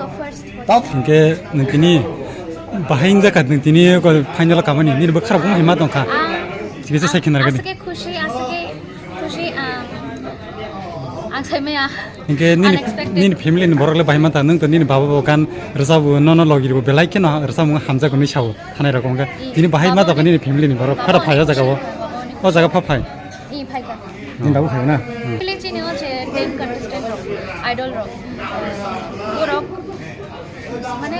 go first. top ke nintini bahain jakat nintini ko final kamani ni bakara ko hima dongka sige second ra asake khushi ang saimaya ke ni family ni borole bahima ta nang to ni baba bokan resabu no logi bo belai ke no resamu hamja ko ni saw thanai ra ko ga ni bahima ta ni family ni borok khara phaya jaga bo o jaga phai ni phaiga ni dabu phai na pili chini o che 10 contestant rock idol rock rock mane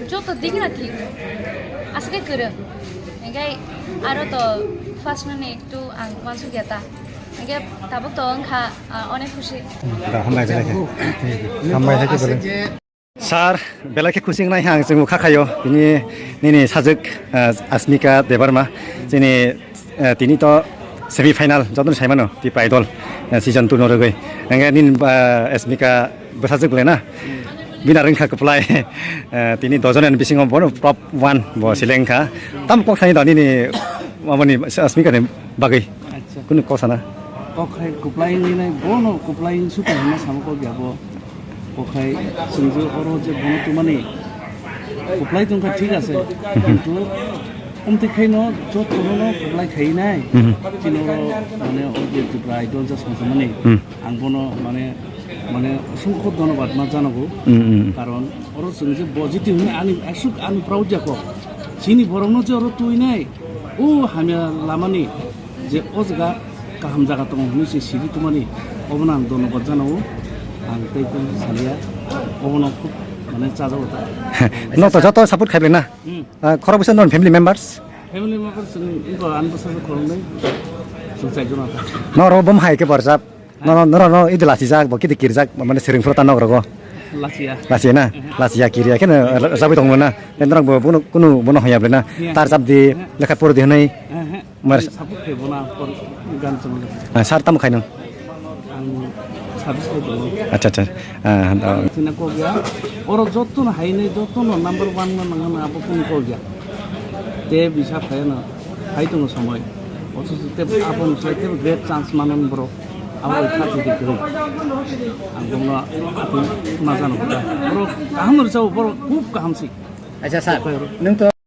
jo to dikna thik asake kure engai aro to first na ekটু ang masu geta engai tabuk to angkha onek khushi da hambai belai hambai thake bole sar belai ke khushi nai hang jeng khakhayo ni sajak asmika debarma jeni tini to semi final jodon saimano ti idol season 2 no rogoi engai nin asmika besajak lena bina rengkha keplai tini dojonen bising bono top 1 bo silengkha tam ko khani dani ni mamani asmika ne bagai kun ko sana ko khai keplai ni nai bono keplai su ka na sam ko gya bo ko khai sungju oro je bono tu mani keplai tung ka thik ase kintu umti khai no jo to no keplai khai nai tinoro mane o je keplai idol ja sam mani ang bono মানে অসংখ্য ধন্যবাদ না জানাবো কারণ ওর সঙ্গে বজিটি হয়ে আমি proud যাক চিনি বরং যে ওর তুই নাই ও হামিয়া লামানি যে ও জায়গা কাহাম জায়গা দङ হইছে সিরি তোমানি অবনা আं ধন্যবাদ জানাবো আं তাইকে সালিয়া অবনা খুব মানে চাজাও তা নতো যত সাপোর্ট খাইলে না খরা বসে নন ফ্যামিলি মেম্বারস ইনকো আনবসা খরংনাই সুচাই জনা নরো বম হাইকে বরজাব no itu lasi jak bo kiti kirjak mane sering furta nok rogo lasia na lasia kiria ken sabi tong na tendrang bo kunu bono hoya blena tar jab di lekha por di hanai mar sapu ke bona por gan chong sar tam khaino service করব আচ্ছা আচ্ছা thinner কো গিয়া ওর যতন Heine যতন number 1 না নাঙ্গা আপু কোন কো গিয়া তে বিসা ফায়না হাইতং সময় অথচ তে আপন সাইতে গ্রেট চান্স মানন ব্রো আবার খাতি দিতে আমরা আপনি না জানো বড় কাহামর চাও বড় খুব কাহামসি আচ্ছা স্যার নং তো